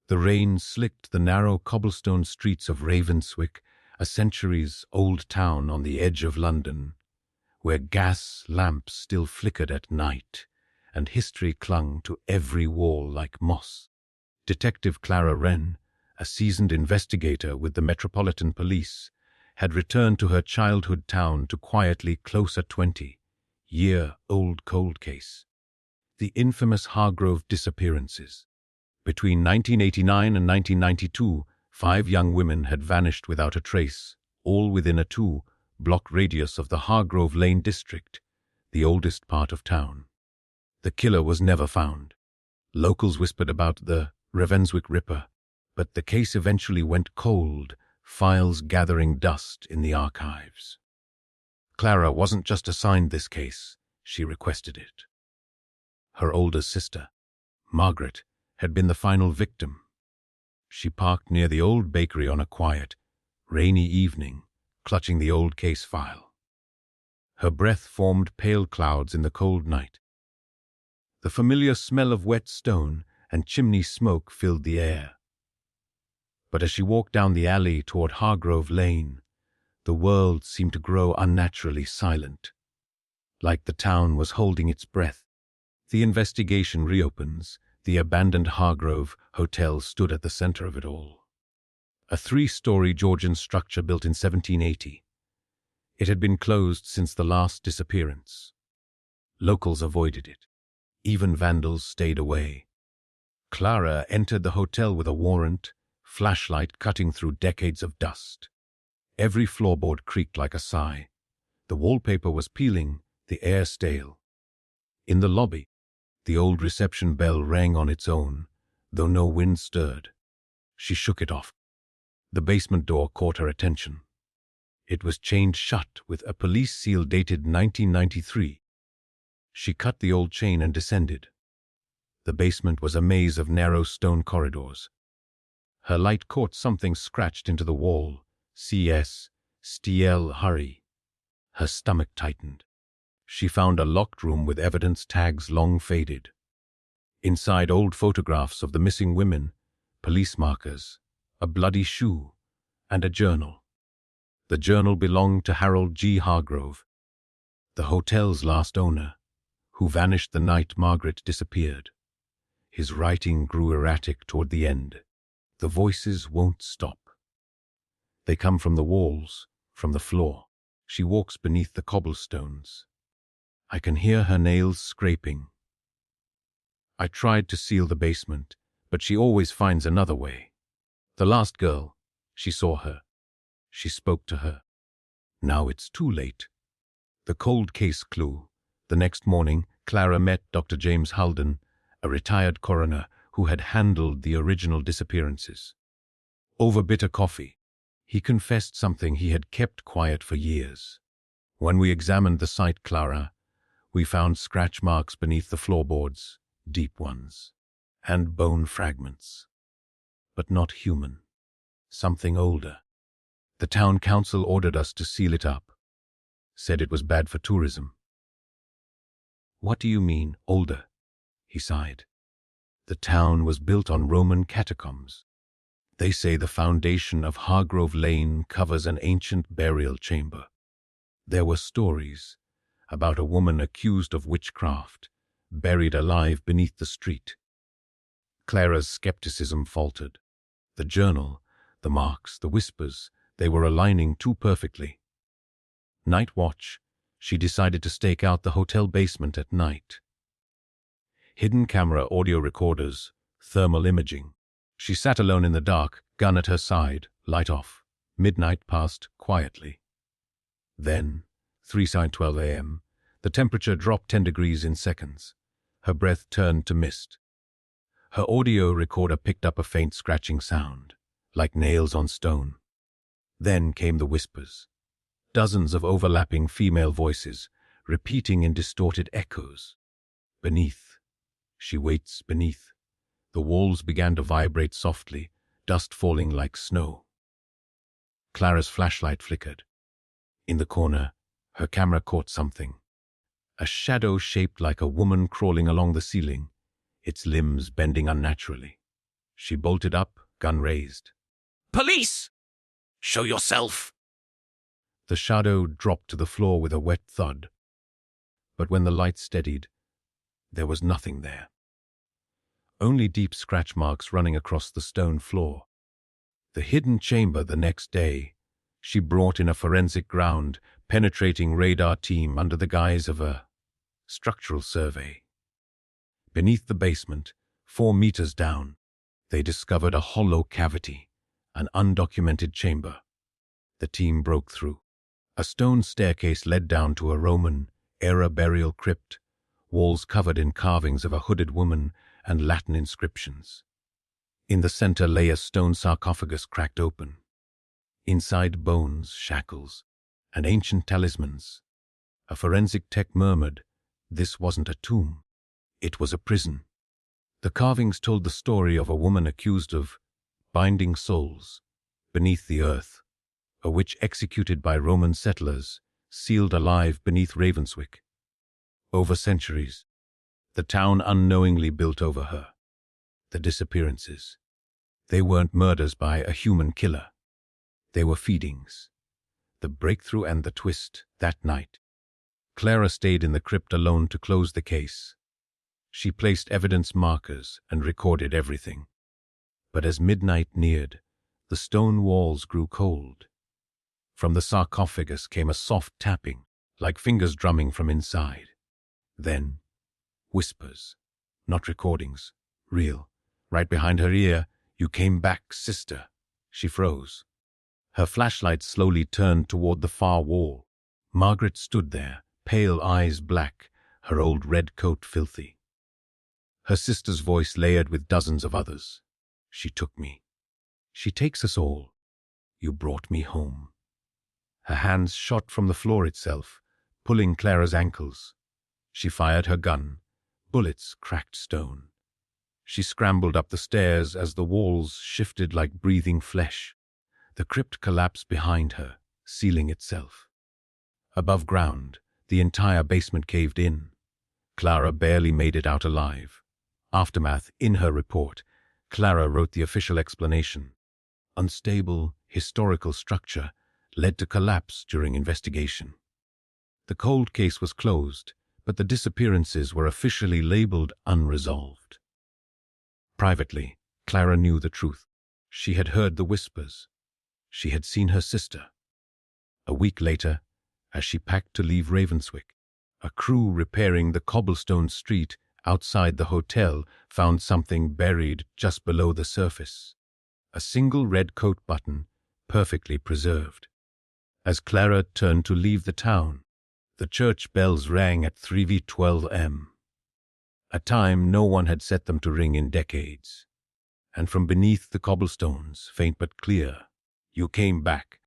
The rain slicked the narrow cobblestone streets of Ravenswick, a centuries-old town on the edge of London, where gas lamps still flickered at night, and history clung to every wall like moss. Detective Clara Wren, a seasoned investigator with the Metropolitan Police, had returned to her childhood town to quietly close a 20-year-old cold case. The infamous Hargrove Disappearances. Between 1989 and 1992, 5 young women had vanished without a trace, all within a 2-block radius of the Hargrove Lane district, the oldest part of town. The killer was never found. Locals whispered about the Ravenswick Ripper, but the case eventually went cold, files gathering dust in the archives. Clara wasn't just assigned this case, she requested it. Her older sister, Margaret, had been the final victim. She parked near the old bakery on a quiet, rainy evening, clutching the old case file. Her breath formed pale clouds in the cold night. The familiar smell of wet stone and chimney smoke filled the air. But as she walked down the alley toward Hargrove Lane, the world seemed to grow unnaturally silent, like the town was holding its breath. The investigation reopens. The abandoned Hargrove Hotel stood at the center of it all. A 3-story Georgian structure built in 1780. It had been closed since the last disappearance. Locals avoided it. Even vandals stayed away. Clara entered the hotel with a warrant, flashlight cutting through decades of dust. Every floorboard creaked like a sigh. The wallpaper was peeling, the air stale. In the lobby, the old reception bell rang on its own, though no wind stirred. She shook it off. The basement door caught her attention. It was chained shut with a police seal dated 1993. She cut the old chain and descended. The basement was a maze of narrow stone corridors. Her light caught something scratched into the wall. C.S. Stiel Hurry. Her stomach tightened. She found a locked room with evidence tags long faded. Inside, old photographs of the missing women, police markers, a bloody shoe, and a journal. The journal belonged to Harold G. Hargrove, the hotel's last owner, who vanished the night Margaret disappeared. His writing grew erratic toward the end. The voices won't stop. They come from the walls, from the floor. She walks beneath the cobblestones. I can hear her nails scraping. I tried to seal the basement, but she always finds another way. The last girl, she saw her. She spoke to her. Now it's too late. The cold case clue. The next morning, Clara met Dr. James Halden, a retired coroner who had handled the original disappearances. Over bitter coffee, he confessed something he had kept quiet for years. When we examined the site, Clara, we found scratch marks beneath the floorboards, deep ones, and bone fragments. But not human. Something older. The town council ordered us to seal it up. Said it was bad for tourism. What do you mean, older? He sighed. The town was built on Roman catacombs. They say the foundation of Hargrove Lane covers an ancient burial chamber. There were stories about a woman accused of witchcraft, buried alive beneath the street. Clara's skepticism faltered. The journal, the marks, the whispers, they were aligning too perfectly. Night watch, she decided to stake out the hotel basement at night. Hidden camera, audio recorders, thermal imaging. She sat alone in the dark, gun at her side, light off. Midnight passed quietly. Then, 3:12 a.m., the temperature dropped 10 degrees in seconds. Her breath turned to mist. Her audio recorder picked up a faint scratching sound, like nails on stone. Then came the whispers. Dozens of overlapping female voices, repeating in distorted echoes. Beneath. She waits beneath. The walls began to vibrate softly, dust falling like snow. Clara's flashlight flickered. In the corner, her camera caught something. A shadow shaped like a woman crawling along the ceiling, its limbs bending unnaturally. She bolted up, gun raised. Police! Show yourself! The shadow dropped to the floor with a wet thud. But when the light steadied, there was nothing there. Only deep scratch marks running across the stone floor. The hidden chamber the next day, she brought in a forensic ground, penetrating radar team under the guise of a structural survey. Beneath the basement, 4 meters down, they discovered a hollow cavity, an undocumented chamber. The team broke through. A stone staircase led down to a Roman-era burial crypt, walls covered in carvings of a hooded woman and Latin inscriptions. In the center lay a stone sarcophagus cracked open. Inside, bones, shackles, and ancient talismans. A forensic tech murmured, "This wasn't a tomb. It was a prison." The carvings told the story of a woman accused of binding souls beneath the earth, a witch executed by Roman settlers, sealed alive beneath Ravenswick. Over centuries, the town unknowingly built over her. The disappearances. They weren't murders by a human killer. They were feedings. The breakthrough and the twist that night. Clara stayed in the crypt alone to close the case. She placed evidence markers and recorded everything. But as midnight neared, the stone walls grew cold. From the sarcophagus came a soft tapping, like fingers drumming from inside. Then, whispers, not recordings, real. Right behind her ear, "You came back, sister." She froze. Her flashlight slowly turned toward the far wall. Margaret stood there, pale eyes black, her old red coat filthy. Her sister's voice layered with dozens of others. "She took me. She takes us all. You brought me home." Her hands shot from the floor itself, pulling Clara's ankles. She fired her gun. Bullets cracked stone. She scrambled up the stairs as the walls shifted like breathing flesh. The crypt collapsed behind her, sealing itself. Above ground, the entire basement caved in. Clara barely made it out alive. Aftermath in her report, Clara wrote the official explanation. Unstable, historical structure led to collapse during investigation. The cold case was closed, but the disappearances were officially labeled unresolved. Privately, Clara knew the truth. She had heard the whispers. She had seen her sister. A week later, as she packed to leave Ravenswick, a crew repairing the cobblestone street outside the hotel found something buried just below the surface. A single red coat button, perfectly preserved. As Clara turned to leave the town, the church bells rang at 3:12 am. A time no one had set them to ring in decades. And from beneath the cobblestones, faint but clear, "You came back,